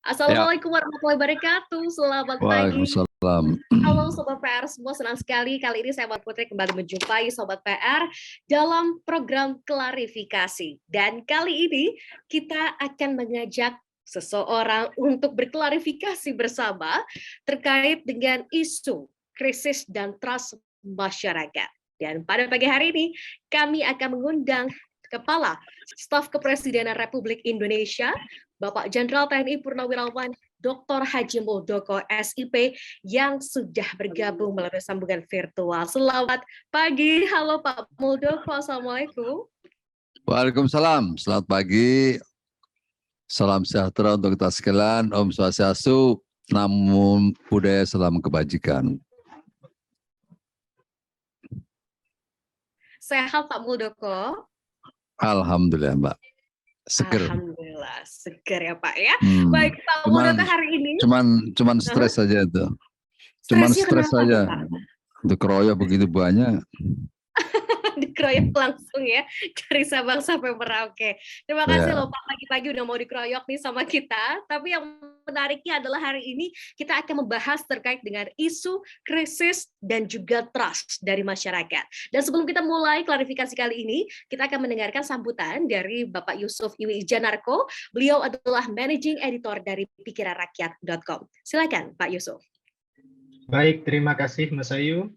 Ya, Assalamualaikum warahmatullahi wabarakatuh. Selamat pagi. waalaikumsalam. Halo Sobat PR semua, senang sekali kali ini saya Mbak Putri kembali menjumpai Sobat PR dalam program klarifikasi. Dan kali ini kita akan mengajak seseorang untuk berklarifikasi bersama terkait dengan isu krisis dan trust masyarakat. Dan pada pagi hari ini kami akan mengundang Kepala Staf Kepresidenan Republik Indonesia, Bapak Jenderal TNI Purnawirawan Dr. Haji Muldoko SIP yang sudah bergabung melalui sambungan virtual. Selamat pagi, halo Pak Muldoko, Assalamualaikum. Waalaikumsalam, selamat pagi. Salam sejahtera untuk kita sekalian. Om Swastiastu, Namo Buddhaya, salam kebajikan. Sehat Pak Muldoko? Alhamdulillah Mbak, seger. Alhamdulillah, seger ya Pak ya. Baik Pak Muldoko hari ini. Cuman stres saja itu. Cuman stres saja. Untuk keroyok begitu banyak. Dikeroyok langsung ya dari Sabang sampai Merauke. Terima kasih loh Pak, pagi-pagi udah mau dikeroyok nih sama kita. Tapi yang menariknya adalah hari ini kita akan membahas terkait dengan isu krisis dan juga trust dari masyarakat. Dan sebelum kita mulai klarifikasi kali ini, kita akan mendengarkan sambutan dari Bapak Yusuf Iwi Janarko. Beliau adalah Managing Editor dari pikiranrakyat.com. Silakan Pak Yusuf. Baik, terima kasih Mas Ayu.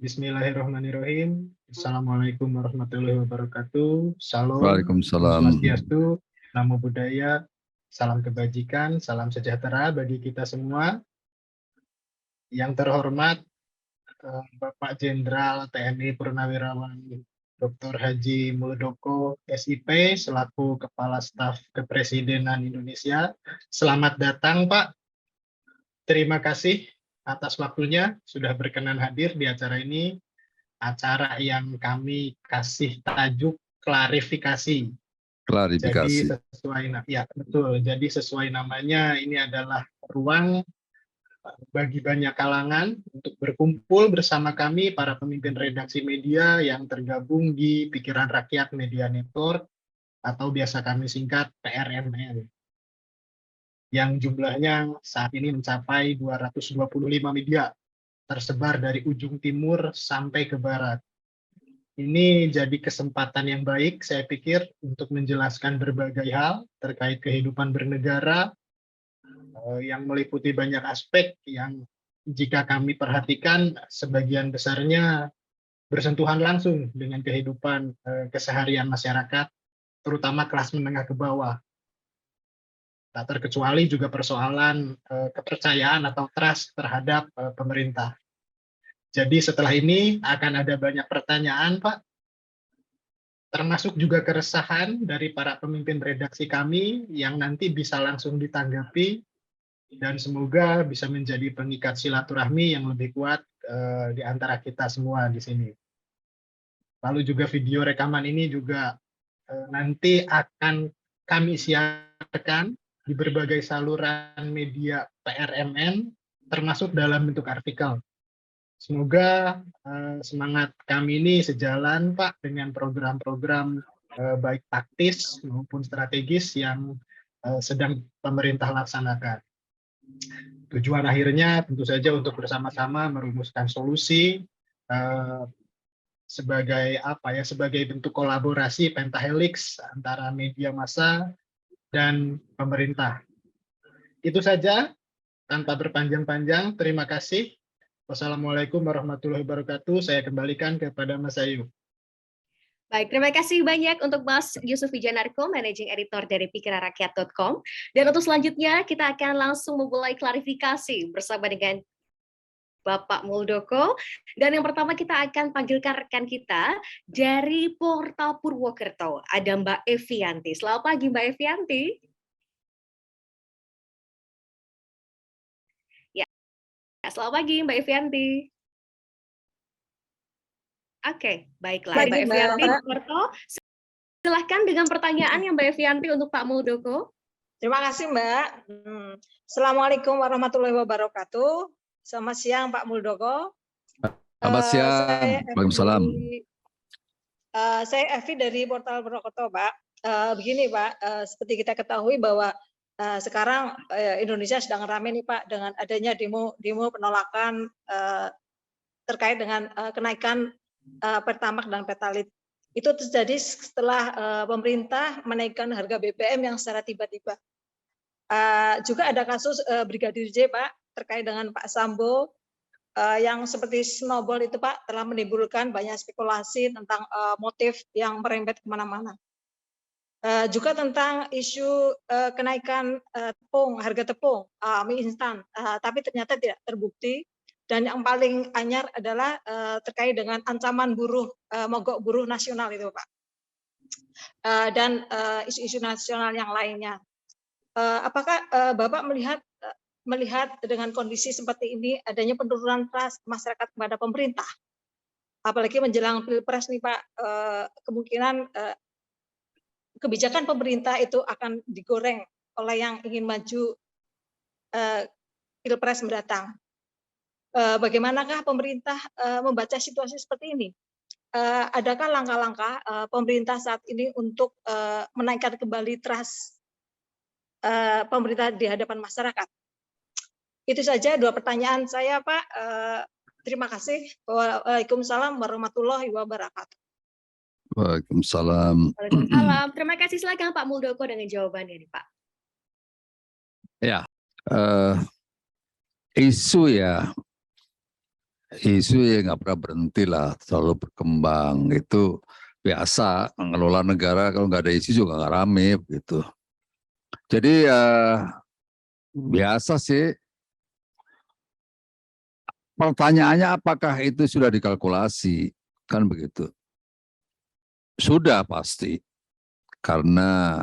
Bismillahirrahmanirrahim. Assalamualaikum warahmatullahi wabarakatuh. Salam. Waalaikumsalam. Swastiastu, Namo Buddhaya, salam kebajikan, salam sejahtera bagi kita semua. Yang terhormat Bapak Jenderal TNI Purnawirawan Dr. Haji Muldoko SIP selaku Kepala Staf Kepresidenan Indonesia. Selamat datang Pak. Terima kasih atas waktunya sudah berkenan hadir di acara ini, acara yang kami kasih tajuk klarifikasi. Klarifikasi. Jadi sesuai namanya, ini adalah ruang bagi banyak kalangan untuk berkumpul bersama kami para pemimpin redaksi media yang tergabung di Pikiran Rakyat Media Network atau biasa kami singkat PRMN. Yang jumlahnya saat ini mencapai 225 media tersebar dari ujung timur sampai ke barat. Ini jadi kesempatan yang baik saya pikir untuk menjelaskan berbagai hal terkait kehidupan bernegara yang meliputi banyak aspek yang jika kami perhatikan sebagian besarnya bersentuhan langsung dengan kehidupan keseharian masyarakat, terutama kelas menengah ke bawah. Tak terkecuali juga persoalan kepercayaan atau trust terhadap pemerintah. Jadi setelah ini akan ada banyak pertanyaan, Pak, termasuk juga keresahan dari para pemimpin redaksi kami yang nanti bisa langsung ditanggapi dan semoga bisa menjadi pengikat silaturahmi yang lebih kuat di antara kita semua di sini. Lalu juga video rekaman ini juga nanti akan kami siarkan di berbagai saluran media PRMN, termasuk dalam bentuk artikel. Semoga semangat kami ini sejalan, Pak, dengan program-program baik taktis maupun strategis yang sedang pemerintah laksanakan. Tujuan akhirnya tentu saja untuk bersama-sama merumuskan solusi sebagai bentuk kolaborasi pentahelix antara media massa dan pemerintah. Itu saja, tanpa berpanjang-panjang, terima kasih. Wassalamualaikum warahmatullahi wabarakatuh. Saya kembalikan kepada Mas Ayu. Baik, terima kasih banyak untuk Mas Yusuf Wijanarko, Managing Editor dari pikiranrakyat.com. Dan untuk selanjutnya, kita akan langsung memulai klarifikasi bersama dengan Bapak Muldoko. Dan yang pertama kita akan panggilkan rekan kita dari Portal Purwokerto. Ada Mbak Evianti. Selamat pagi Mbak Evianti. Ya, selamat pagi Mbak Evianti. Oke, baiklah. Mbak Evianti Purwokerto. Silahkan dengan pertanyaan yang Mbak Evianti untuk Pak Muldoko. Terima kasih Mbak. Assalamualaikum warahmatullahi wabarakatuh. Selamat siang Pak Muldoko. Selamat siang. Waalaikumsalam. Saya Evi dari Portal Purwokerto, Pak. Begini Pak, seperti kita ketahui bahwa sekarang Indonesia sedang ramai nih Pak dengan adanya demo penolakan terkait dengan kenaikan Pertamax dan Pertalite. Itu terjadi setelah pemerintah menaikkan harga BBM yang secara tiba-tiba. Juga ada kasus Brigadir J Pak terkait dengan Pak Sambo yang seperti snowball itu Pak telah menimbulkan banyak spekulasi tentang motif yang merembet kemana-mana. Juga tentang isu kenaikan harga tepung mie instan, tapi ternyata tidak terbukti. Dan yang paling anyar adalah terkait dengan ancaman mogok buruh nasional itu Pak. Dan isu-isu nasional yang lainnya. Apakah Bapak melihat dengan kondisi seperti ini adanya penurunan trust masyarakat kepada pemerintah? Apalagi menjelang Pilpres nih Pak, kemungkinan kebijakan pemerintah itu akan digoreng oleh yang ingin maju Pilpres mendatang. Bagaimanakah pemerintah membaca situasi seperti ini? Adakah langkah-langkah pemerintah saat ini untuk menaikkan kembali trust pemerintah di hadapan masyarakat? Itu saja 2 pertanyaan saya Pak. Terima kasih. Waalaikumsalam warahmatullahi wabarakatuh. Waalaikumsalam. Waalaikumsalam. Terima kasih, silakan Pak Muldoko dengan jawabannya nih Pak. Ya, isu ya nggak pernah berhenti lah, selalu berkembang. Itu biasa, mengelola negara kalau nggak ada isu juga nggak rame begitu. Jadi biasa sih. Pertanyaannya apakah itu sudah dikalkulasi, kan begitu? Sudah pasti, karena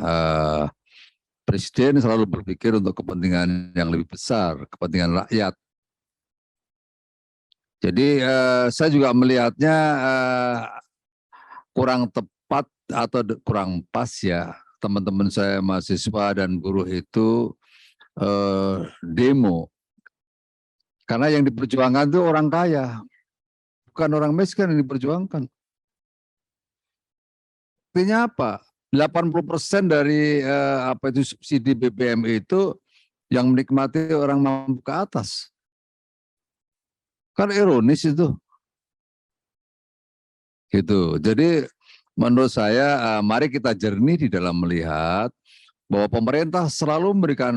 Presiden selalu berpikir untuk kepentingan yang lebih besar, kepentingan rakyat. Jadi saya juga melihatnya kurang tepat atau kurang pas ya, teman-teman saya mahasiswa dan buruh itu demo. Karena yang diperjuangkan itu orang kaya, bukan orang miskin yang diperjuangkan. Artinya apa? 80% dari subsidi BBM itu yang menikmati orang mampu ke atas. Kan ironis itu. Gitu. Jadi menurut saya mari kita jernih di dalam melihat bahwa pemerintah selalu memberikan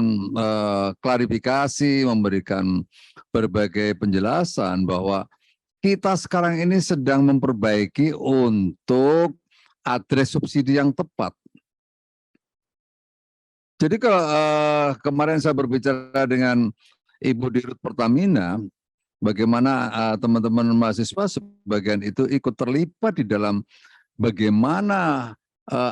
klarifikasi, memberikan berbagai penjelasan bahwa kita sekarang ini sedang memperbaiki untuk address subsidi yang tepat. Jadi kalau kemarin saya berbicara dengan Ibu Dirut Pertamina, bagaimana teman-teman mahasiswa sebagian itu ikut terlibat di dalam bagaimana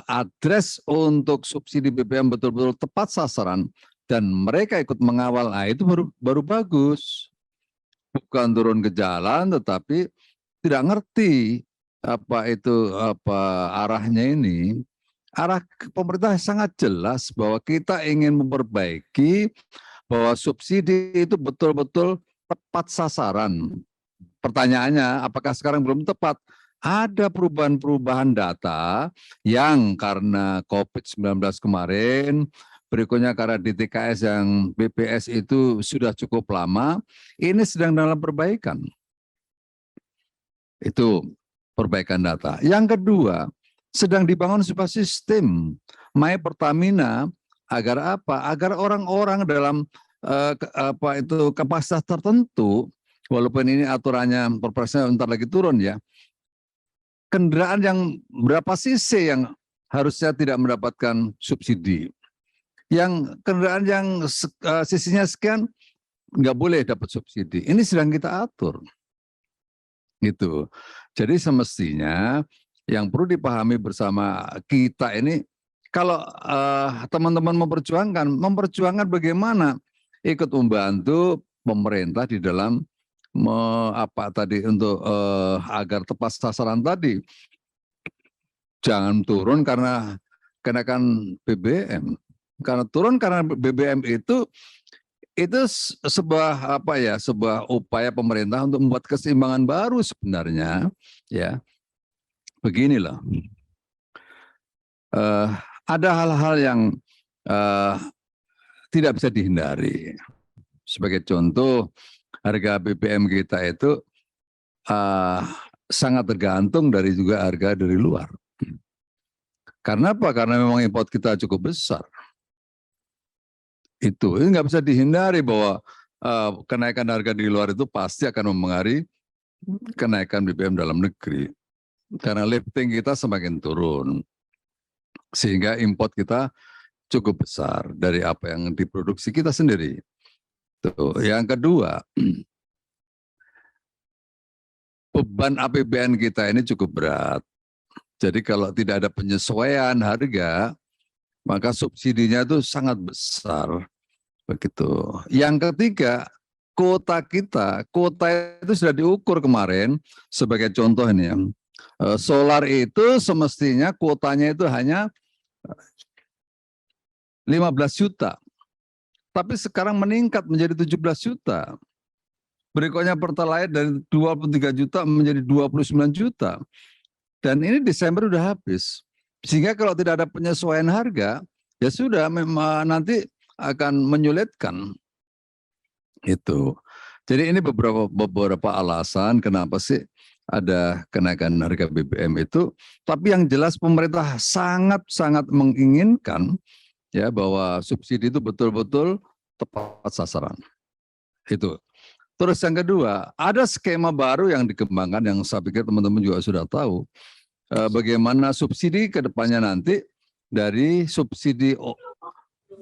address untuk subsidi BBM betul-betul tepat sasaran dan mereka ikut mengawal, itu baru bagus. Bukan turun ke jalan tetapi tidak ngerti arahnya ini. Arah pemerintah sangat jelas bahwa kita ingin memperbaiki bahwa subsidi itu betul-betul tepat sasaran. Pertanyaannya, apakah sekarang belum tepat? Ada perubahan-perubahan data yang karena COVID-19 kemarin, berikutnya karena DTKS yang BPS itu sudah cukup lama, ini sedang dalam perbaikan. Itu perbaikan data. Yang kedua, sedang dibangun sebuah sistem My Pertamina agar apa? Agar orang-orang dalam kapasitas tertentu, walaupun ini aturannya perpresnya bentar lagi turun ya, kendaraan yang berapa cc yang harusnya tidak mendapatkan subsidi, yang kendaraan yang cc-nya sekian nggak boleh dapat subsidi. Ini sedang kita atur. Gitu. Jadi semestinya yang perlu dipahami bersama kita ini, kalau teman-teman memperjuangkan bagaimana ikut membantu pemerintah di dalam agar tepat sasaran tadi. Jangan turun karena kenaikan BBM. Karena turun karena BBM itu sebuah sebuah upaya pemerintah untuk membuat keseimbangan baru sebenarnya, ya. Beginilah. Ada hal-hal yang tidak bisa dihindari. Sebagai contoh, harga BBM kita itu sangat tergantung dari juga harga dari luar. Karena apa? Karena memang import kita cukup besar. Itu nggak bisa dihindari bahwa kenaikan harga di luar itu pasti akan mempengaruhi kenaikan BBM dalam negeri. Karena lifting kita semakin turun. Sehingga import kita cukup besar dari apa yang diproduksi kita sendiri. Tuh. Yang kedua, beban APBN kita ini cukup berat. Jadi kalau tidak ada penyesuaian harga, maka subsidinya itu sangat besar. Begitu. Yang ketiga, kuota itu sudah diukur kemarin sebagai contoh ini ya. Solar itu semestinya kuotanya itu hanya 15 juta. Tapi sekarang meningkat menjadi 17 juta. Berikutnya Pertalite dari 23 juta menjadi 29 juta. Dan ini Desember udah habis. Sehingga kalau tidak ada penyesuaian harga, ya sudah memang nanti akan menyulitkan. Itu. Jadi ini beberapa alasan kenapa sih ada kenaikan harga BBM itu. Tapi yang jelas pemerintah sangat-sangat menginginkan ya bahwa subsidi itu betul-betul tepat sasaran. Itu. Terus yang kedua, ada skema baru yang dikembangkan yang saya pikir teman-teman juga sudah tahu. Bagaimana subsidi ke depannya nanti dari subsidi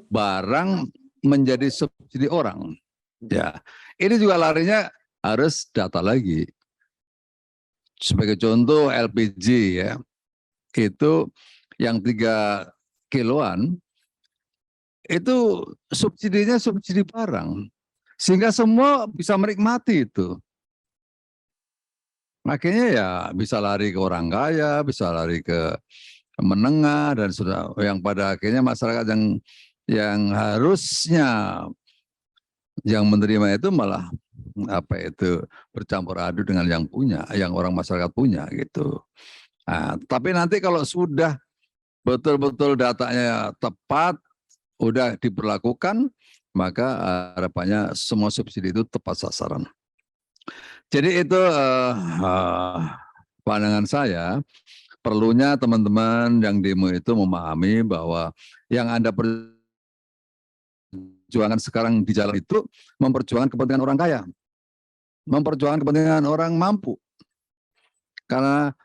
barang menjadi subsidi orang. Ya, ini juga larinya harus data lagi. Sebagai contoh LPG ya, itu yang 3 kiloan, itu subsidinya subsidi barang. Sehingga semua bisa menikmati itu. Makanya ya bisa lari ke orang kaya, bisa lari ke menengah dan sudah yang pada akhirnya masyarakat yang harusnya yang menerima itu malah bercampur aduk dengan yang punya, yang orang masyarakat punya gitu. Nah, tapi nanti kalau sudah betul-betul datanya tepat, udah diberlakukan, maka harapannya semua subsidi itu tepat sasaran. Jadi itu pandangan saya, perlunya teman-teman yang demo itu memahami bahwa yang Anda perjuangan sekarang di jalan itu memperjuangkan kepentingan orang kaya, memperjuangkan kepentingan orang mampu. Karena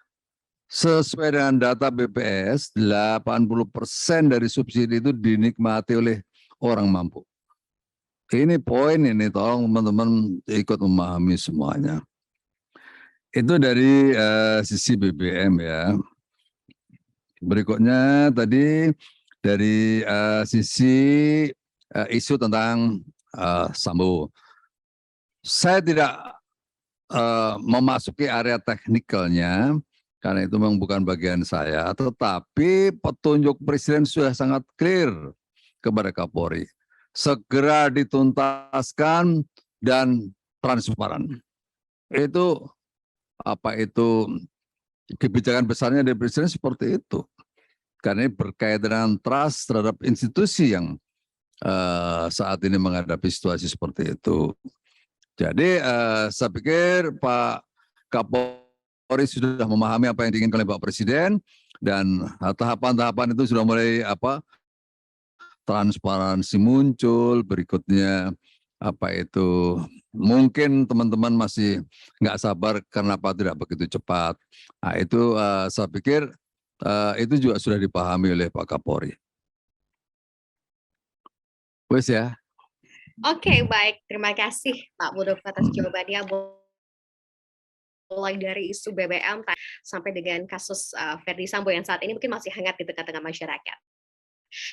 sesuai dengan data BPS, 80% dari subsidi itu dinikmati oleh orang mampu. Ini poin ini, tolong teman-teman ikut memahami semuanya. Itu dari sisi BBM ya. Berikutnya tadi dari sisi isu tentang Sambo. Saya tidak memasuki area teknikalnya, karena itu memang bukan bagian saya, tetapi petunjuk Presiden sudah sangat clear kepada Kapolri. Segera dituntaskan dan transparan. Itu kebijakan besarnya dari Presiden seperti itu. Karena ini berkaitan dengan trust terhadap institusi yang saat ini menghadapi situasi seperti itu. Jadi saya pikir Pak Kapolri sudah memahami apa yang diinginkan oleh Pak Presiden, dan tahapan-tahapan itu sudah mulai transparansi muncul. Berikutnya mungkin teman-teman masih nggak sabar kenapa tidak begitu cepat. Nah, itu saya pikir itu juga sudah dipahami oleh Pak Kapolri. Wes ya. Oke, baik. Terima kasih Pak Muldoko atas jawabannya. Mulai dari isu BBM sampai dengan kasus Verdi Sambo yang saat ini mungkin masih hangat di tengah-tengah masyarakat.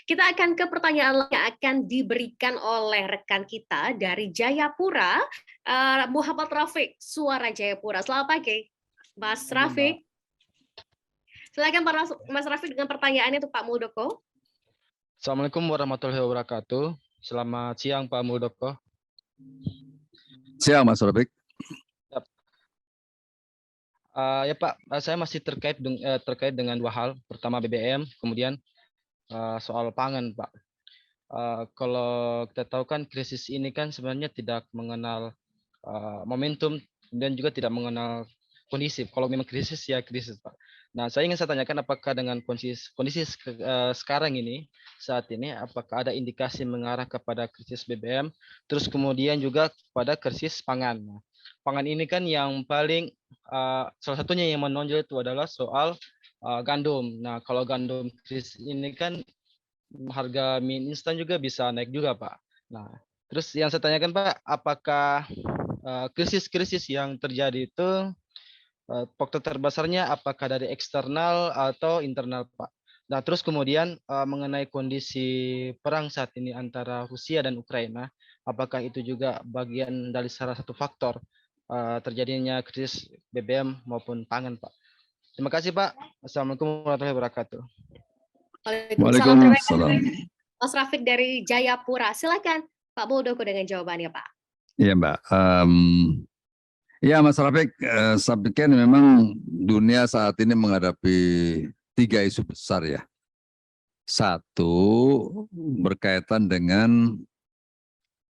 Kita akan ke pertanyaan yang akan diberikan oleh rekan kita dari Jayapura, Muhammad Rafiq, Suara Jayapura. Selamat pagi, Mas Rafiq. Silakan Mas Rafiq dengan pertanyaannya untuk Pak Muldoko. Assalamualaikum warahmatullahi wabarakatuh. Selamat siang Pak Muldoko. Siang Mas Rafiq. Ya Pak, saya masih terkait dengan dua hal. Pertama BBM, kemudian soal pangan Pak. Kalau kita tahu kan krisis ini kan sebenarnya tidak mengenal momentum dan juga tidak mengenal kondisi. Kalau memang krisis ya krisis, Pak. Nah, saya ingin saya tanyakan apakah dengan kondisi sekarang ini, saat ini, apakah ada indikasi mengarah kepada krisis BBM, terus kemudian juga pada krisis pangan. Nah, pangan ini kan yang paling salah satunya yang menonjol itu adalah soal gandum. Nah, kalau gandum krisis ini kan harga mie instan juga bisa naik juga, Pak. Nah, terus yang saya tanyakan, Pak, apakah krisis-krisis yang terjadi itu faktor terbesarnya apakah dari eksternal atau internal, Pak? Nah, terus kemudian mengenai kondisi perang saat ini antara Rusia dan Ukraina, apakah itu juga bagian dari salah satu faktor terjadinya krisis BBM maupun pangan, Pak? Terima kasih, Pak. Assalamualaikum warahmatullahi wabarakatuh. Waalaikumsalam. Terima kasih Waalaikumsalam. Mas Rafiq dari Jayapura. Silakan Pak Muldoko dengan jawabannya, Pak. Iya, Mbak. Ya, Mas Rafiq, saya pikir memang dunia saat ini menghadapi 3 isu besar ya. Satu, berkaitan dengan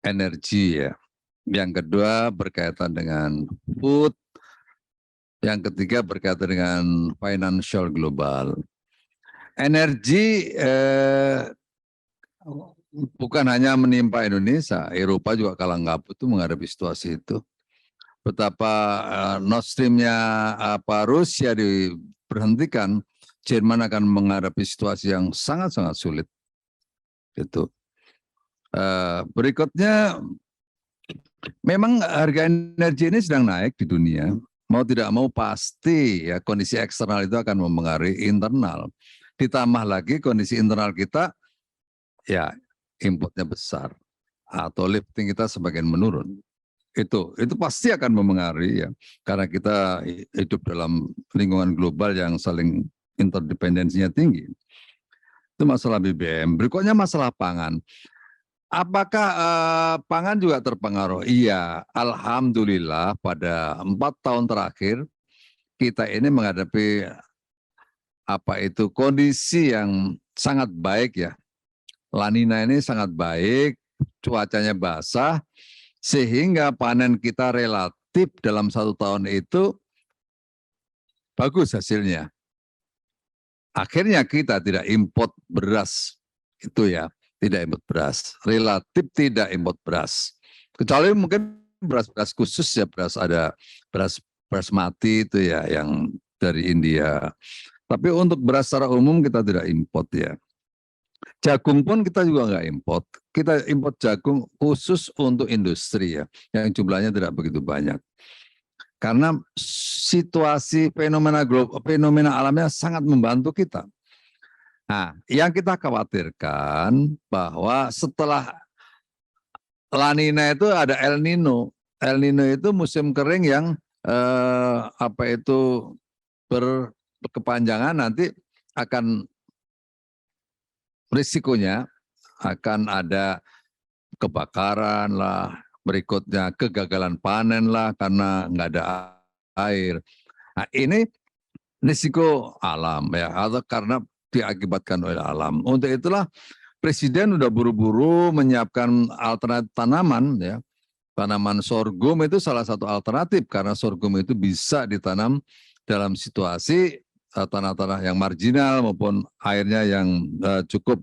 energi ya. Yang kedua berkaitan dengan food. Yang ketiga berkaitan dengan financial global. Energi bukan hanya menimpa Indonesia, Eropa juga kalang kabut itu menghadapi situasi itu. Betapa Nord Stream-nya Rusia diberhentikan, Jerman akan menghadapi situasi yang sangat-sangat sulit. Gitu. Berikutnya, memang harga energi ini sedang naik di dunia. Mau tidak mau pasti ya kondisi eksternal itu akan mempengaruhi internal. Ditambah lagi kondisi internal kita, ya importnya besar atau lifting kita sebagian menurun. Itu pasti akan mempengaruhi ya, karena kita hidup dalam lingkungan global yang saling interdependensinya tinggi. Itu masalah BBM. Berikutnya masalah pangan. Apakah pangan juga terpengaruh? Iya, alhamdulillah pada 4 tahun terakhir kita ini menghadapi kondisi yang sangat baik ya. La Nina ini sangat baik, cuacanya basah, sehingga panen kita relatif dalam 1 tahun itu bagus hasilnya. Akhirnya kita tidak import beras, itu ya. Tidak import beras, relatif tidak import beras. Kecuali mungkin beras-beras khusus ya, beras mati itu ya yang dari India. Tapi untuk beras secara umum kita tidak import ya. Jagung pun kita juga nggak import. Kita import jagung khusus untuk industri ya, yang jumlahnya tidak begitu banyak. Karena situasi fenomena alamnya sangat membantu kita. Nah, yang kita khawatirkan bahwa setelah La Nina itu ada El Nino. El Nino itu musim kering yang berkepanjangan, nanti akan risikonya akan ada kebakaran lah, berikutnya kegagalan panen lah karena nggak ada air. Nah, ini risiko alam ya, atau karena diakibatkan oleh alam. Untuk itulah Presiden sudah buru-buru menyiapkan alternatif tanaman ya. Tanaman sorghum itu salah satu alternatif karena sorghum itu bisa ditanam dalam situasi tanah-tanah yang marginal maupun airnya yang cukup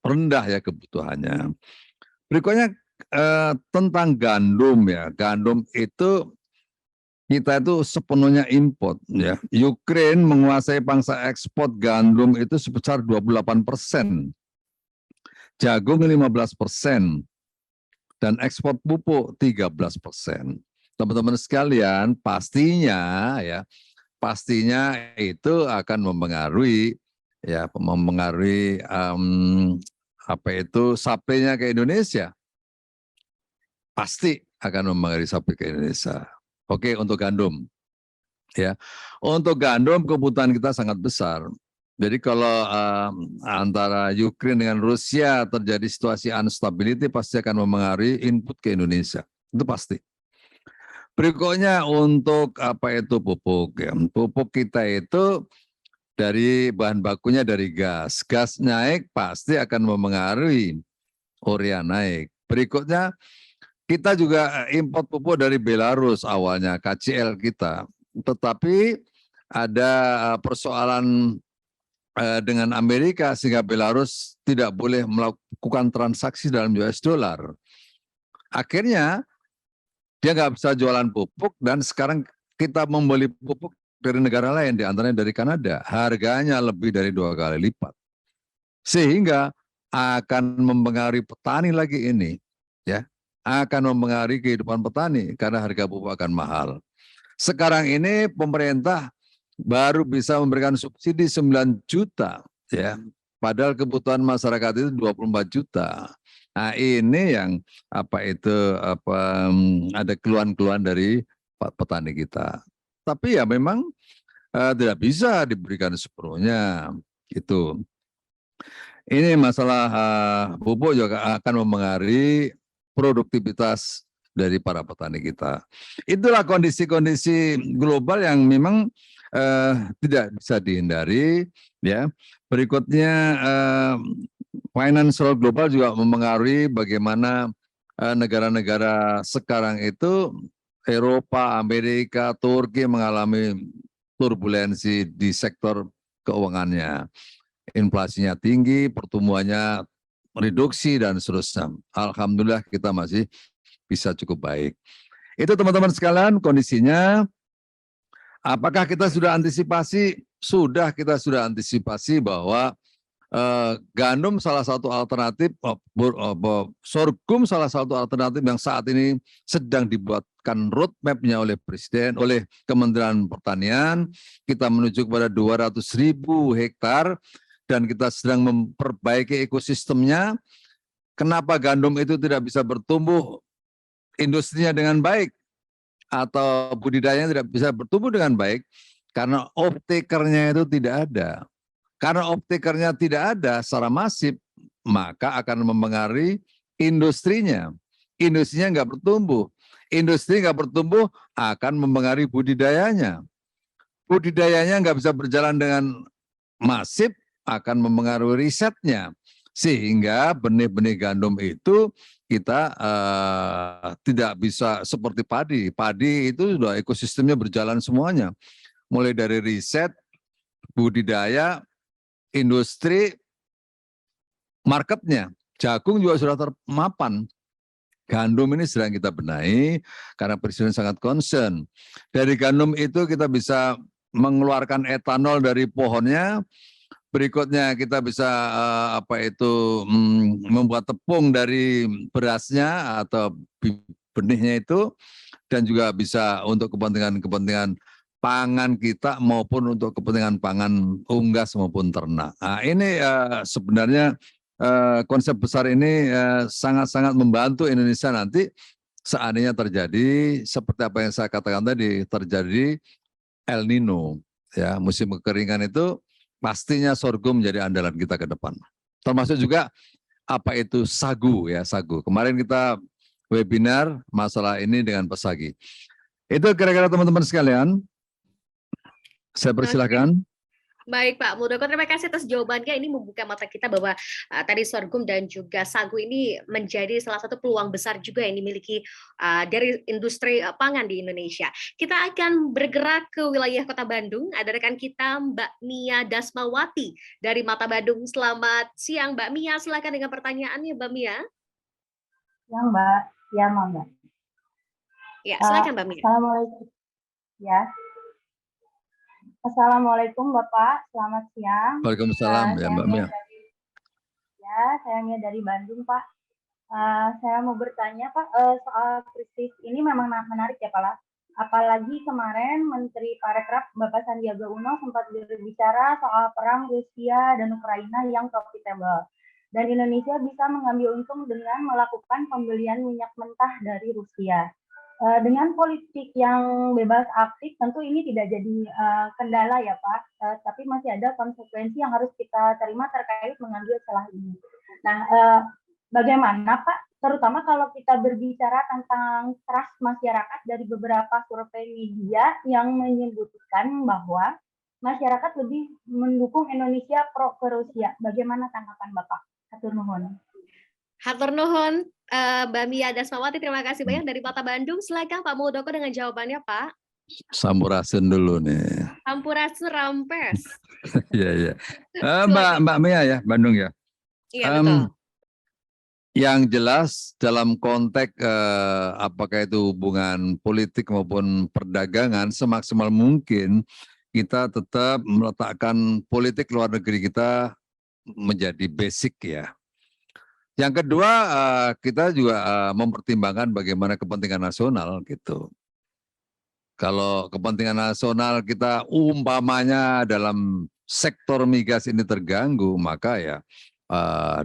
rendah ya kebutuhannya. Berikutnya tentang gandum ya. Gandum itu kita itu sepenuhnya import ya. Ukraine menguasai pangsa ekspor gandum itu sebesar 28%. Jagung 15%. Dan ekspor pupuk 13%. Teman-teman sekalian, pastinya itu akan mempengaruhi supply-nya ke Indonesia. Pasti akan mempengaruhi supply ke Indonesia. Oke, untuk gandum. Ya. Untuk gandum kebutuhan kita sangat besar. Jadi kalau antara Ukraine dengan Rusia terjadi situasi instability, pasti akan mempengaruhi input ke Indonesia. Itu pasti. Berikutnya untuk pupuk ya. Pupuk kita itu dari bahan bakunya dari gas. Gas naik pasti akan mempengaruhi urea naik. Berikutnya kita juga import pupuk dari Belarus awalnya, KCL kita. Tetapi ada persoalan dengan Amerika sehingga Belarus tidak boleh melakukan transaksi dalam US dollar. Akhirnya dia nggak bisa jualan pupuk dan sekarang kita membeli pupuk dari negara lain, di antaranya dari Kanada. Harganya lebih dari 2 kali lipat. Sehingga akan mempengaruhi petani lagi ini, ya, akan mempengaruhi kehidupan petani karena harga pupuk akan mahal. Sekarang ini pemerintah baru bisa memberikan subsidi 9 juta, ya, padahal kebutuhan masyarakat itu 24 juta. Nah, ini yang ada keluhan-keluhan dari petani kita. Tapi ya memang tidak bisa diberikan sepenuhnya gitu. Ini masalah pupuk juga akan mempengaruhi produktivitas dari para petani kita. Itulah kondisi-kondisi global yang memang tidak bisa dihindari, ya. Berikutnya financial global juga mempengaruhi bagaimana negara-negara sekarang itu Eropa, Amerika, Turki mengalami turbulensi di sektor keuangannya. Inflasinya tinggi, pertumbuhannya reduksi dan seterusnya. Alhamdulillah kita masih bisa cukup baik. Itu teman-teman sekalian kondisinya. Apakah kita sudah antisipasi? Sudah, kita sudah antisipasi bahwa gandum salah satu alternatif, sorghum salah satu alternatif yang saat ini sedang dibuatkan roadmap-nya oleh Presiden, oleh Kementerian Pertanian. Kita menuju kepada 200.000 hektar dan kita sedang memperbaiki ekosistemnya. Kenapa gandum itu tidak bisa bertumbuh industrinya dengan baik atau budidayanya tidak bisa bertumbuh dengan baik? Karena off-taker-nya itu tidak ada. Karena off-taker-nya tidak ada secara masif, maka akan mempengaruhi industrinya. Industrinya nggak bertumbuh. Industri nggak bertumbuh akan mempengaruhi budidayanya. Budidayanya nggak bisa berjalan dengan masif, akan mempengaruhi risetnya. Sehingga benih-benih gandum itu kita tidak bisa seperti padi. Padi itu sudah ekosistemnya berjalan semuanya. Mulai dari riset, budidaya, industri, marketnya. Jagung juga sudah termapan. Gandum ini sedang kita benahi karena Presiden sangat concern. Dari gandum itu kita bisa mengeluarkan etanol dari pohonnya. Berikutnya kita bisa membuat tepung dari berasnya atau benihnya itu, dan juga bisa untuk kepentingan pangan kita maupun untuk kepentingan pangan unggas maupun ternak. Nah, ini sebenarnya konsep besar ini sangat-sangat membantu Indonesia nanti seandainya terjadi seperti apa yang saya katakan tadi, terjadi El Nino, ya, musim kekeringan itu pastinya sorghum menjadi andalan kita ke depan. Termasuk juga apa itu sagu, ya, sagu. Kemarin kita webinar masalah ini dengan Pesagi. Itu kira-kira teman-teman sekalian. Saya persilahkan. Baik Pak Muldoko, terima kasih atas jawabannya. Ini membuka mata kita bahwa tadi sorghum dan juga sagu ini menjadi salah satu peluang besar juga yang dimiliki dari industri pangan di Indonesia. Kita akan bergerak ke wilayah Kota Bandung. Ada rekan kita Mbak Mia Dasmawati dari Mata Bandung. Selamat siang Mbak Mia, silakan dengan pertanyaannya Mbak Mia. Ya Mbak, ya Mbak. Ya, silakan Mbak Mia. Assalamualaikum. Ya. Assalamualaikum Bapak, selamat siang. Waalaikumsalam, ya Mbak Mia. Saya Mia dari Bandung Pak. Saya mau bertanya Pak, soal krisis ini memang menarik ya Pak. Apalagi kemarin Menteri Parekraf Bapak Sandiaga Uno sempat berbicara soal perang Rusia dan Ukraina yang profitable. Dan Indonesia bisa mengambil untung dengan melakukan pembelian minyak mentah dari Rusia. Dengan politik yang bebas aktif, tentu ini tidak jadi kendala ya Pak, tapi masih ada konsekuensi yang harus kita terima terkait mengambil celah ini. Nah, bagaimana Pak, terutama kalau kita berbicara tentang trust masyarakat dari beberapa survei media yang menyebutkan bahwa masyarakat lebih mendukung Indonesia pro ke Rusia. Bagaimana tanggapan Bapak? Hatur nuhun. Hatur nuhun, Mbak Mia Dasmawati, terima kasih banyak dari Kota Bandung. Silakan Pak Muldoko dengan jawabannya, Pak. Sampurasun dulu nih. Sampurasun rampes. Iya, iya. Silakan. Mbak Mia ya, Bandung ya. Iya, betul. Yang jelas dalam konteks apakah itu hubungan politik maupun perdagangan, semaksimal mungkin kita tetap meletakkan politik luar negeri kita menjadi basic ya. Yang kedua, kita juga mempertimbangkan bagaimana kepentingan nasional gitu. Kalau kepentingan nasional kita umpamanya dalam sektor migas ini terganggu, maka ya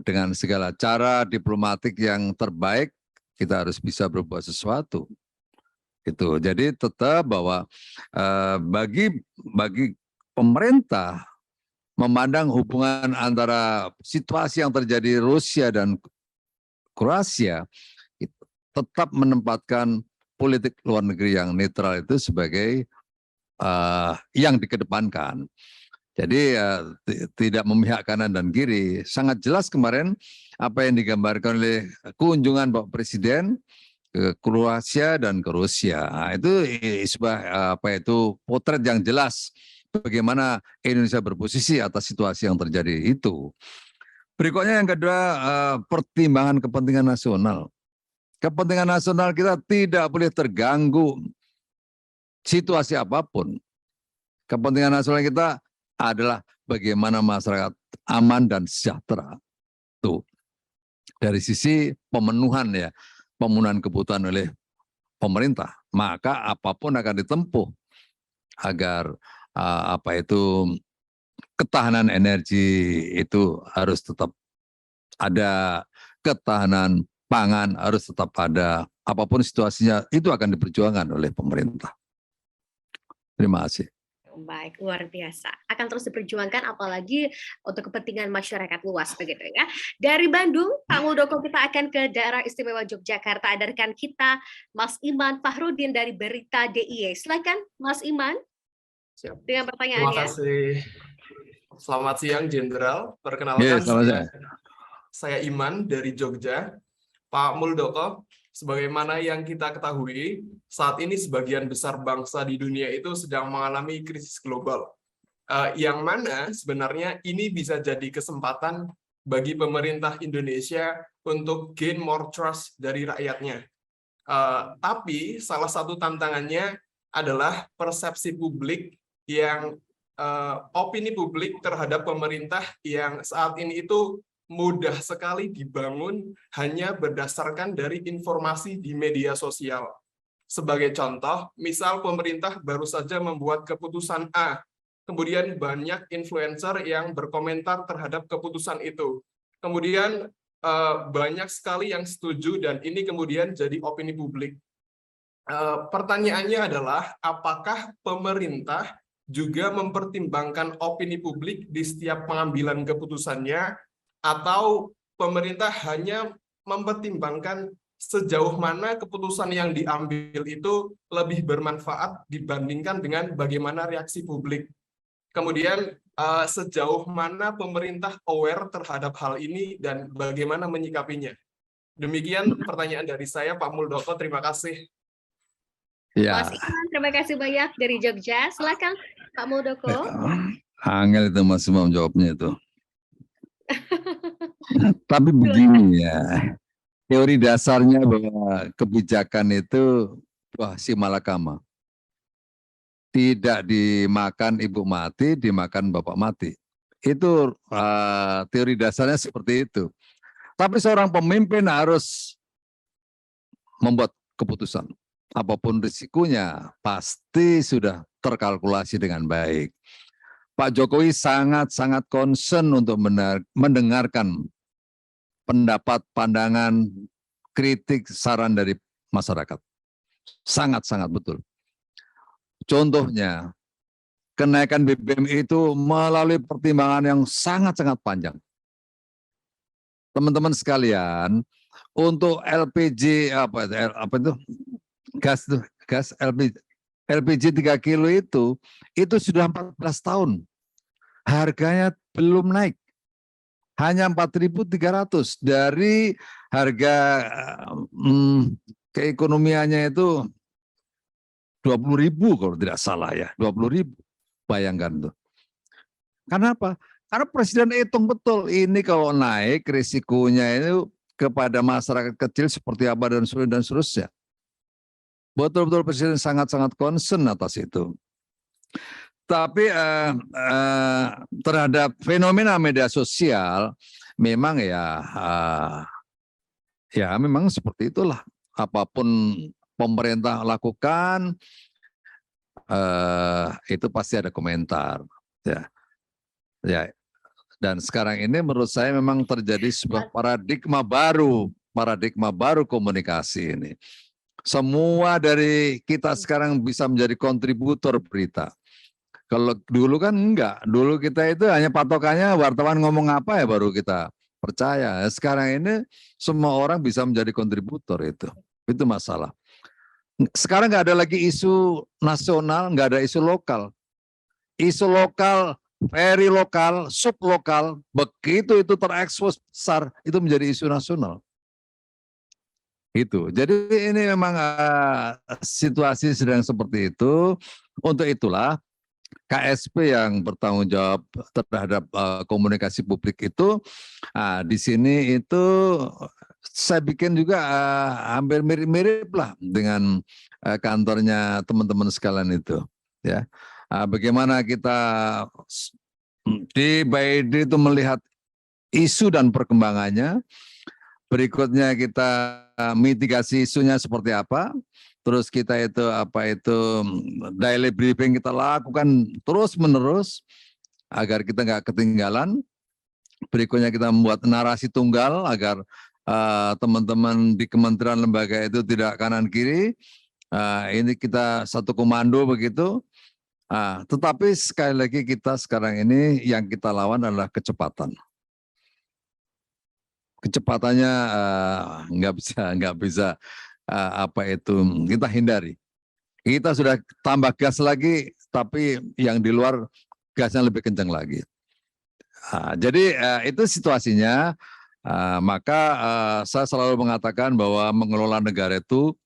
dengan segala cara diplomatik yang terbaik kita harus bisa berbuat sesuatu. Gitu. Jadi tetap bahwa bagi pemerintah memandang hubungan antara situasi yang terjadi Rusia dan Kroasia tetap menempatkan politik luar negeri yang netral itu sebagai yang dikedepankan. Jadi tidak memihak kanan dan kiri. Sangat jelas kemarin apa yang digambarkan oleh kunjungan Bapak Presiden ke Kroasia dan ke Rusia. Nah, itu sebuah potret yang jelas bagaimana Indonesia berposisi atas situasi yang terjadi itu. Berikutnya yang kedua, pertimbangan kepentingan nasional. Kepentingan nasional kita tidak boleh terganggu situasi apapun. Kepentingan nasional kita adalah bagaimana masyarakat aman dan sejahtera. Tuh. Dari sisi pemenuhan kebutuhan oleh pemerintah, maka apapun akan ditempuh agar ketahanan energi itu harus tetap ada, ketahanan pangan harus tetap ada, apapun situasinya itu akan diperjuangkan oleh pemerintah. Terima kasih. Baik, luar biasa. Akan terus diperjuangkan apalagi untuk kepentingan masyarakat luas begitu ya. Dari Bandung, Pak Muldoko, kita akan ke daerah istimewa Yogyakarta. Ada rekan kita, Mas Iman Fahrudin dari Berita DIY. Silakan Mas Iman. Siap. Dengan pertanyaannya. Terima kasih. Selamat siang, Jenderal. Perkenalkan, saya Iman dari Jogja. Pak Muldoko, sebagaimana yang kita ketahui, saat ini sebagian besar bangsa di dunia itu sedang mengalami krisis global. Yang mana sebenarnya ini bisa jadi kesempatan bagi pemerintah Indonesia untuk gain more trust dari rakyatnya. Tapi salah satu tantangannya adalah persepsi publik yang opini publik terhadap pemerintah yang saat ini itu mudah sekali dibangun hanya berdasarkan dari informasi di media sosial. Sebagai contoh, misal pemerintah baru saja membuat keputusan A, kemudian banyak influencer yang berkomentar terhadap keputusan itu. Kemudian banyak sekali yang setuju dan ini kemudian jadi opini publik. Pertanyaannya adalah, apakah pemerintah juga mempertimbangkan opini publik di setiap pengambilan keputusannya, atau pemerintah hanya mempertimbangkan sejauh mana keputusan yang diambil itu lebih bermanfaat dibandingkan dengan bagaimana reaksi publik. Kemudian sejauh mana pemerintah aware terhadap hal ini dan bagaimana menyikapinya. Demikian pertanyaan dari saya, Pak Muldoko. Terima kasih. Ya. Mas Iman, terima kasih banyak dari Jogja. Silakan Pak Muldoko. Angel itu Mas Imam jawabnya itu. Tapi begini ya, teori dasarnya bahwa kebijakan itu si malakama. Tidak dimakan ibu mati, dimakan bapak mati. Itu teori dasarnya seperti itu. Tapi seorang pemimpin harus membuat keputusan. Apapun risikonya, pasti sudah terkalkulasi dengan baik. Pak Jokowi sangat-sangat concern untuk mendengarkan pendapat, pandangan, kritik, saran dari masyarakat. Sangat-sangat betul. Contohnya, kenaikan BBM itu melalui pertimbangan yang sangat-sangat panjang. Teman-teman sekalian, untuk LPG gas LPG LPG 3 kilo itu sudah 14 tahun. Harganya belum naik. Hanya 4.300 dari harga keekonomiannya itu 20.000 kalau tidak salah ya, 20.000. Bayangkan tuh. Karena apa? Karena Presiden hitung betul ini kalau naik risikonya itu kepada masyarakat kecil seperti apa dan seterusnya. Betul-betul Presiden sangat-sangat concern atas itu. Tapi terhadap fenomena media sosial memang ya memang seperti itulah. Apapun pemerintah lakukan itu pasti ada komentar. Ya. Dan sekarang ini menurut saya memang terjadi sebuah paradigma baru komunikasi ini. Semua dari kita sekarang bisa menjadi kontributor berita. Kalau dulu kan enggak, dulu kita itu hanya patokannya wartawan ngomong apa ya baru kita percaya. Sekarang ini semua orang bisa menjadi kontributor itu masalah. Sekarang nggak ada lagi isu nasional, nggak ada isu lokal. Isu lokal, very lokal, sublokal, begitu itu terekspos besar, itu menjadi isu nasional. Itu. Jadi ini memang situasi sedang seperti itu. Untuk itulah KSP yang bertanggung jawab terhadap komunikasi publik itu di sini itu saya bikin juga hampir mirip-mirip lah dengan kantornya teman-teman sekalian itu. Ya, bagaimana kita day by day itu melihat isu dan perkembangannya. Berikutnya kita mitigasi isunya seperti apa. Terus kita itu daily briefing kita lakukan terus-menerus agar kita nggak ketinggalan. Berikutnya kita membuat narasi tunggal agar teman-teman di kementerian lembaga itu tidak kanan kiri. Ini kita satu komando begitu. Tetapi sekali lagi kita sekarang ini yang kita lawan adalah kecepatan. Kecepatannya nggak bisa kita hindari. Kita sudah tambah gas lagi, tapi yang di luar gasnya lebih kencang lagi. Jadi itu situasinya. Maka saya selalu mengatakan bahwa mengelola negara itu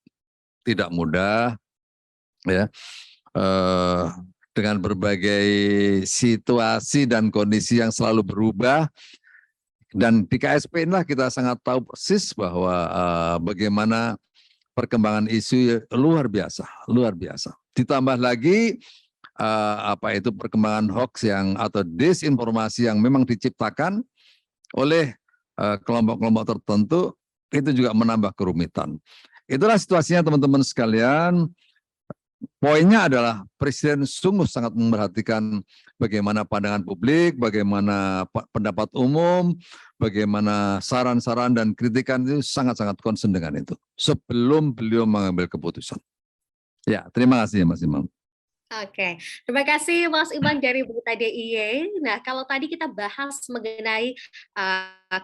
tidak mudah, ya. Dengan berbagai situasi dan kondisi yang selalu berubah. Dan di KSP inilah kita sangat tahu persis bahwa bagaimana perkembangan isu luar biasa. Ditambah lagi perkembangan hoax atau disinformasi yang memang diciptakan oleh kelompok-kelompok tertentu, itu juga menambah kerumitan. Itulah situasinya teman-teman sekalian. Poinnya adalah Presiden sungguh sangat memperhatikan bagaimana pandangan publik, bagaimana pendapat umum, bagaimana saran-saran dan kritikan, itu sangat-sangat concern dengan itu sebelum beliau mengambil keputusan. Ya, terima kasih Mas Imam. Oke, terima kasih Mas Iman dari Berita DIY. Nah, kalau tadi kita bahas mengenai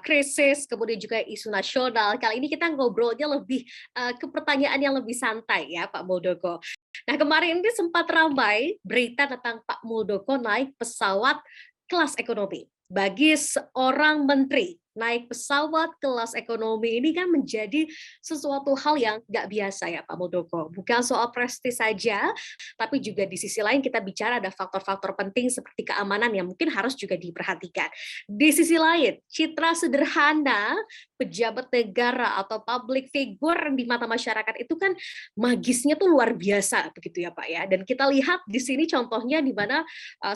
krisis, kemudian juga isu nasional, kali ini kita ngobrolnya lebih ke pertanyaan yang lebih santai ya Pak Muldoko. Nah, kemarin ini sempat ramai berita tentang Pak Muldoko naik pesawat kelas ekonomi. Bagi seorang menteri, naik pesawat kelas ekonomi ini kan menjadi sesuatu hal yang nggak biasa ya Pak Muldoko. Bukan soal prestis saja, tapi juga di sisi lain kita bicara ada faktor-faktor penting seperti keamanan yang mungkin harus juga diperhatikan. Di sisi lain, citra sederhana pejabat negara atau public figure di mata masyarakat itu kan magisnya tuh luar biasa begitu ya Pak ya. Dan kita lihat di sini contohnya di mana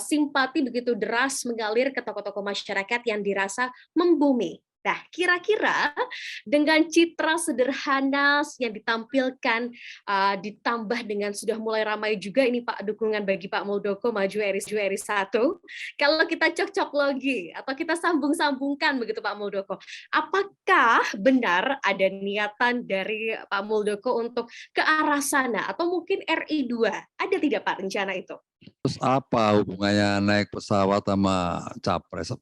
simpati begitu deras mengalir ke tokoh-tokoh masyarakat yang dirasa membumi. Nah, kira-kira dengan citra sederhana yang ditampilkan, ditambah dengan sudah mulai ramai juga ini Pak dukungan bagi Pak Muldoko maju RI 1, kalau kita cocok logi atau kita sambung-sambungkan begitu Pak Muldoko, apakah benar ada niatan dari Pak Muldoko untuk ke arah sana atau mungkin RI 2? Ada tidak Pak rencana itu? Terus apa hubungannya naik pesawat sama capres?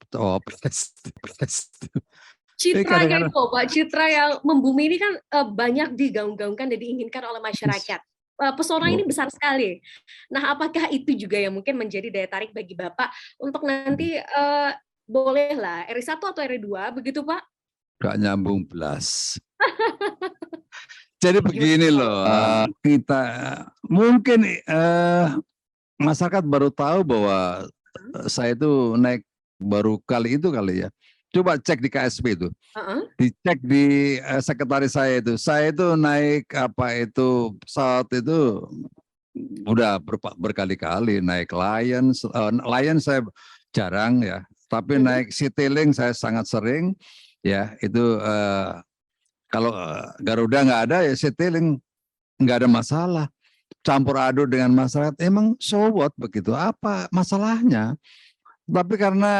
Citranya itu Pak, citra yang membumi ini kan banyak digaung-gaungkan dan diinginkan oleh masyarakat. pesona ini besar sekali. Nah, apakah itu juga yang mungkin menjadi daya tarik bagi Bapak untuk nanti bolehlah RI1 atau RI2 begitu, Pak? Gak nyambung belas. Jadi begini loh, kita mungkin masyarakat baru tahu bahwa saya itu naik baru kali ya. Coba cek di KSP itu, dicek di sekretaris saya itu naik pesawat itu udah berkali-kali naik Lion saya jarang ya, tapi naik Citylink saya sangat sering ya. Itu kalau Garuda nggak ada ya Citylink nggak ada masalah. Campur aduk dengan masyarakat, emang so what begitu, apa masalahnya? Tapi karena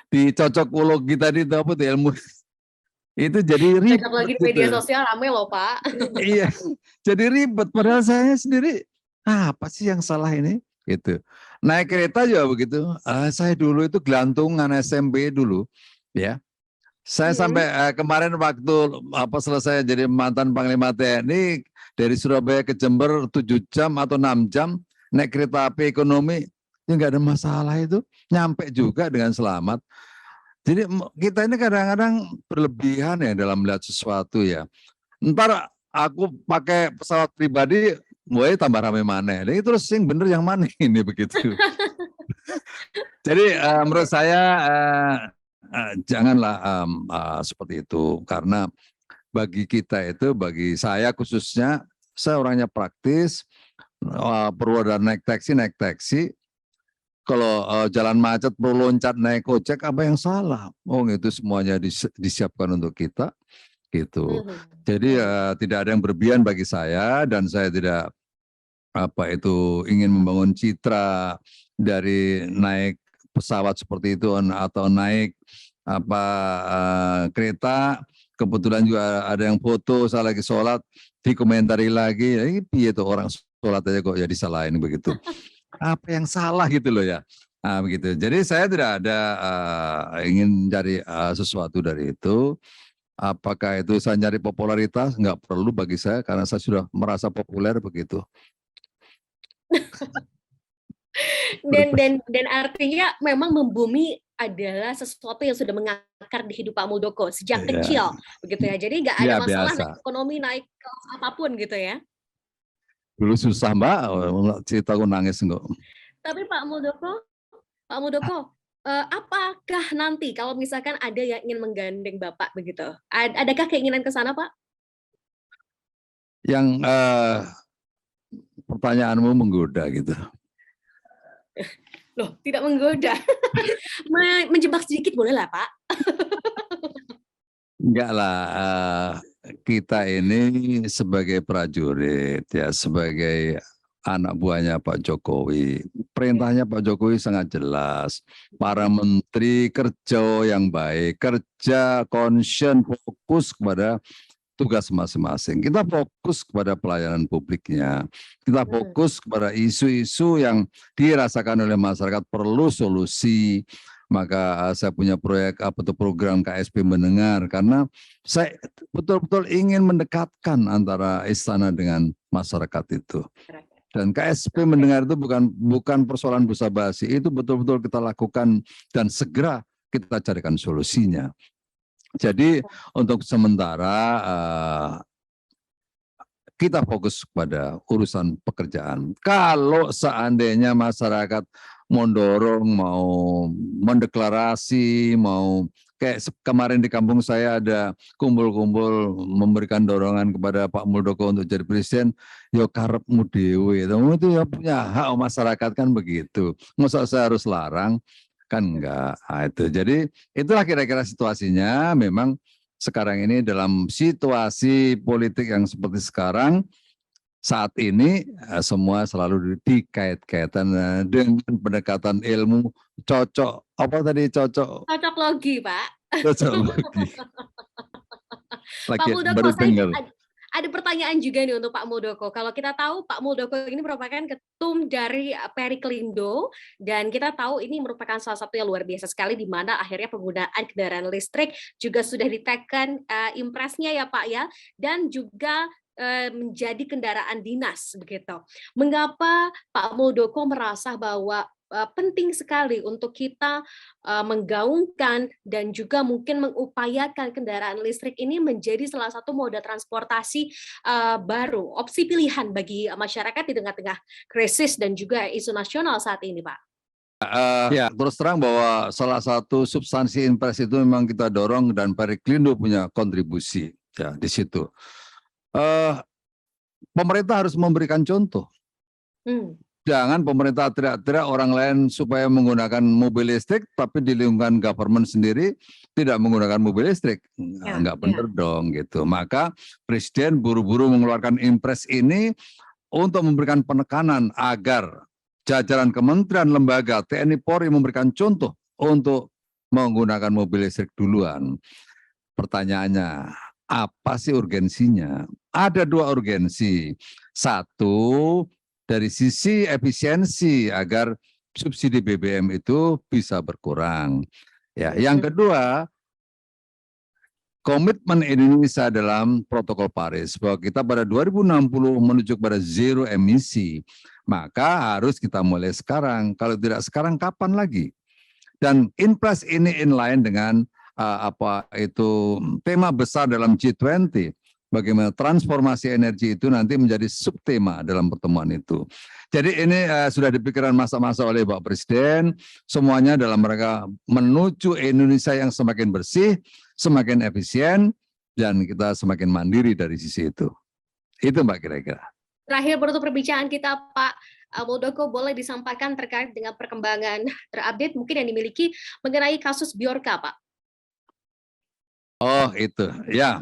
dicocokologi tadi itu apa tuh ilmu itu jadi ribet. Cocok lagi di media sosial rame loh, Pak. Iya, jadi ribet. Padahal saya sendiri, apa sih yang salah ini? Gitu. Naik kereta juga begitu. Saya dulu itu gelantungan SMP dulu, ya. Saya sampai kemarin waktu selesai jadi mantan Panglima TNI dari Surabaya ke Jember 7 jam atau 6 jam naik kereta api ekonomi, ya nggak ada masalah itu, nyampe juga dengan selamat. Jadi kita ini kadang-kadang berlebihan ya dalam melihat sesuatu ya. Ntar aku pakai pesawat pribadi, mulai tambah rame mana. Jadi terus yang bener yang mana ini begitu. Jadi menurut saya janganlah seperti itu, karena bagi kita itu, bagi saya khususnya, saya orangnya praktis, perlu ada naik taksi. Kalau jalan macet perlu loncat naik ojek, apa yang salah? Itu semuanya disiapkan untuk kita, gitu. Jadi tidak ada yang berlebihan bagi saya, dan saya tidak ingin membangun citra dari naik pesawat seperti itu atau naik kereta. Kebetulan juga ada yang foto saya lagi sholat, dikomentari lagi, ini itu orang sholat aja kok ya disalahin begitu. Apa yang salah gitu loh ya. Begitu. Jadi saya tidak ada ingin cari sesuatu dari itu. Apakah itu saya nyari popularitas? Nggak perlu bagi saya, karena saya sudah merasa populer begitu. Dan artinya memang membumi adalah sesuatu yang sudah mengakar di hidup Pak Muldoko sejak kecil, begitu ya. Jadi nggak ada masalah naik ekonomi, naik kelas apapun gitu ya. Dulu susah Mbak, cerita aku nangis enggak. Tapi Pak Muldoko, apakah nanti kalau misalkan ada yang ingin menggandeng Bapak begitu, adakah keinginan ke sana Pak? Yang pertanyaanmu menggoda gitu. Loh, tidak menggoda. Menjebak sedikit boleh lah Pak. Enggak lah, kita ini sebagai prajurit ya, sebagai anak buahnya Pak Jokowi, perintahnya Pak Jokowi sangat jelas. Para menteri kerja yang baik, kerja concern, fokus kepada tugas masing-masing. Kita fokus kepada pelayanan publiknya. Kita fokus kepada isu-isu yang dirasakan oleh masyarakat perlu solusi. Maka saya punya program KSP Mendengar, karena saya betul-betul ingin mendekatkan antara istana dengan masyarakat itu. Dan KSP Mendengar itu bukan persoalan basa-basi, itu betul-betul kita lakukan dan segera kita carikan solusinya. Jadi untuk sementara kita fokus pada urusan pekerjaan. Kalau seandainya masyarakat mendorong, mau mendeklarasi, mau kayak kemarin di kampung saya ada kumpul-kumpul memberikan dorongan kepada Pak Muldoko untuk jadi presiden, yo karepmu dewe, itu ya punya hak masyarakat kan begitu. Masa saya harus larang? Kan enggak. Itu. Jadi itulah kira-kira situasinya. Memang sekarang ini dalam situasi politik yang seperti sekarang, saat ini semua selalu dikait-kaitan dengan pendekatan ilmu cocok logi Pak. Cocok logi. Pak Muldoko, ada pertanyaan juga nih untuk Pak Muldoko. Kalau kita tahu Pak Muldoko ini merupakan ketum dari Periklindo, dan kita tahu ini merupakan salah satu yang luar biasa sekali, di mana akhirnya penggunaan kendaraan listrik juga sudah diteken impresnya ya Pak ya, dan juga menjadi kendaraan dinas begitu. Mengapa Pak Muldoko merasa bahwa penting sekali untuk kita menggaungkan dan juga mungkin mengupayakan kendaraan listrik ini menjadi salah satu moda transportasi baru, opsi pilihan bagi masyarakat di tengah-tengah krisis dan juga isu nasional saat ini, Pak? Ya, terus terang bahwa salah satu substansi impres itu memang kita dorong dan Periklindo punya kontribusi ya di situ. Pemerintah harus memberikan contoh. Jangan pemerintah teriak-teriak orang lain supaya menggunakan mobil listrik, tapi di lingkungan government sendiri tidak menggunakan mobil listrik. Enggak benar dong gitu. Maka Presiden buru-buru mengeluarkan impres ini untuk memberikan penekanan agar jajaran kementerian, lembaga, TNI, Polri memberikan contoh untuk menggunakan mobil listrik duluan. Pertanyaannya, apa sih urgensinya? Ada dua urgensi. Satu, dari sisi efisiensi agar subsidi BBM itu bisa berkurang. Ya, yang kedua, komitmen Indonesia dalam protokol Paris bahwa kita pada 2060 menuju pada zero emisi. Maka harus kita mulai sekarang. Kalau tidak sekarang, kapan lagi? Dan impres ini inline dengan tema besar dalam G20. Bagaimana transformasi energi itu nanti menjadi subtema dalam pertemuan itu. Jadi ini sudah dipikirkan masa-masa oleh Pak Presiden. Semuanya dalam rangka menuju Indonesia yang semakin bersih, semakin efisien, dan kita semakin mandiri dari sisi itu. Itu Mbak kira-kira. Terakhir penutup perbincangan kita Pak Muldoko, boleh disampaikan terkait dengan perkembangan terupdate mungkin yang dimiliki mengenai kasus Bjorka, Pak? Oh itu, ya.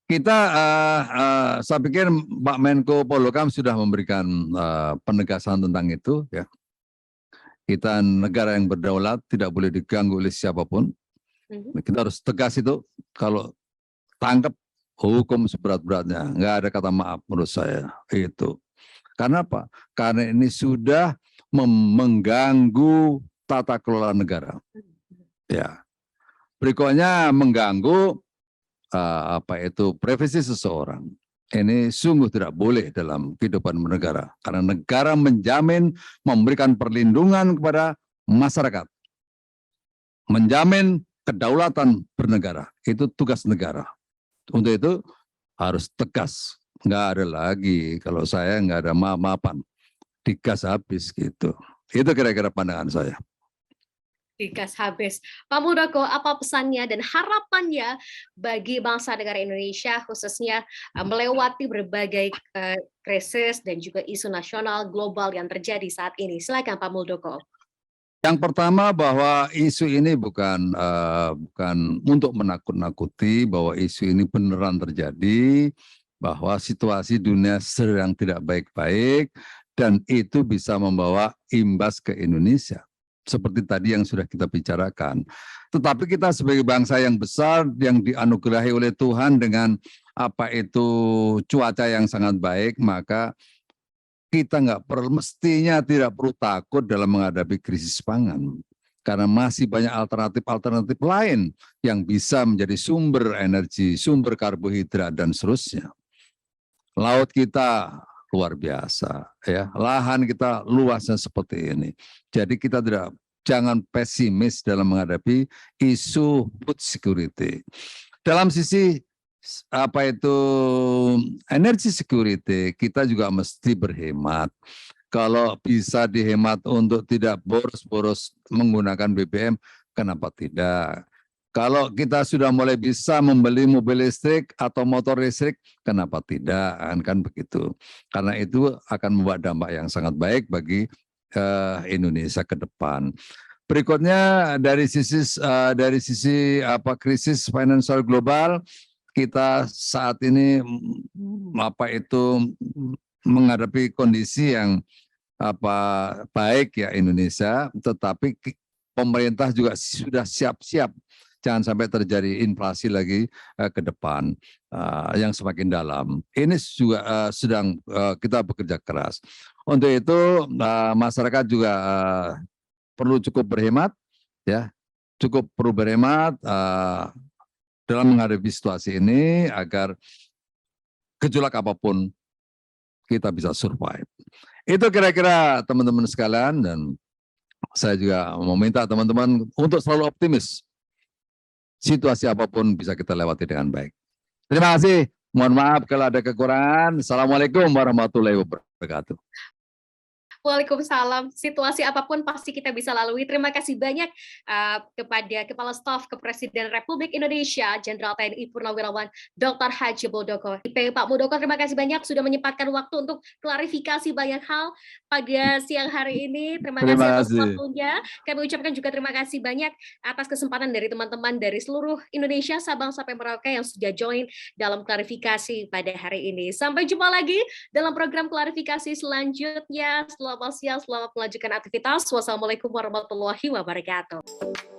Kita, saya pikir Pak Menko Polhukam sudah memberikan penegasan tentang itu. Ya. Kita negara yang berdaulat, tidak boleh diganggu oleh siapapun. Kita harus tegas itu, kalau tangkap hukum seberat-beratnya. Nggak ada kata maaf menurut saya. Itu. Karena apa? Karena ini sudah mengganggu tata kelola negara. Ya. Berikutnya mengganggu privasi seseorang. Ini sungguh tidak boleh dalam kehidupan bernegara. Karena negara menjamin memberikan perlindungan kepada masyarakat. Menjamin kedaulatan bernegara. Itu tugas negara. Untuk itu harus tegas. Nggak ada lagi. Kalau saya nggak ada maaf-maafan. Digas habis gitu. Itu kira-kira pandangan saya. Digas habis. Pak Muldoko, apa pesannya dan harapannya bagi bangsa negara Indonesia khususnya melewati berbagai krisis dan juga isu nasional global yang terjadi saat ini? Silakan Pak Muldoko. Yang pertama bahwa isu ini bukan untuk menakut-nakuti, bahwa isu ini beneran terjadi, bahwa situasi dunia sedang tidak baik-baik dan itu bisa membawa imbas ke Indonesia. Seperti tadi yang sudah kita bicarakan. Tetapi kita sebagai bangsa yang besar yang dianugerahi oleh Tuhan dengan cuaca yang sangat baik, maka kita mestinya tidak perlu takut dalam menghadapi krisis pangan. Karena masih banyak alternatif-alternatif lain yang bisa menjadi sumber energi, sumber karbohidrat dan seterusnya. Laut kita luar biasa, ya. Lahan kita luasnya seperti ini. Jadi kita jangan pesimis dalam menghadapi isu food security. Dalam sisi energy security, kita juga mesti berhemat. Kalau bisa dihemat untuk tidak boros-boros menggunakan BBM, kenapa tidak? Kalau kita sudah mulai bisa membeli mobil listrik atau motor listrik, kenapa tidak? Kan begitu. Karena itu akan membuat dampak yang sangat baik bagi Indonesia ke depan. Berikutnya dari sisi krisis finansial global, kita saat ini menghadapi kondisi yang baik ya Indonesia, tetapi pemerintah juga sudah siap-siap. Jangan sampai terjadi inflasi lagi ke depan yang semakin dalam. Ini juga sedang kita bekerja keras. Untuk itu masyarakat juga perlu cukup berhemat, ya, cukup perlu berhemat dalam menghadapi situasi ini agar gejolak apapun kita bisa survive. Itu kira-kira teman-teman sekalian, dan saya juga meminta teman-teman untuk selalu optimis. Situasi apapun bisa kita lewati dengan baik. Terima kasih. Mohon maaf kalau ada kekurangan. Assalamualaikum warahmatullahi wabarakatuh. Waalaikumsalam. Situasi apapun pasti kita bisa lalui. Terima kasih banyak kepada Kepala Staf Kepresiden Republik Indonesia, Jenderal TNI Purnawirawan Dr. Haji Muldoko. Pak Muldoko, terima kasih banyak sudah menyempatkan waktu untuk klarifikasi banyak hal pada siang hari ini. Terima kasih atas waktunya. Kami ucapkan juga terima kasih banyak atas kesempatan dari teman-teman dari seluruh Indonesia, Sabang sampai Merauke yang sudah join dalam klarifikasi pada hari ini. Sampai jumpa lagi dalam program klarifikasi selanjutnya. Selamat siang, selamat melanjutkan aktivitas. Wassalamualaikum warahmatullahi wabarakatuh.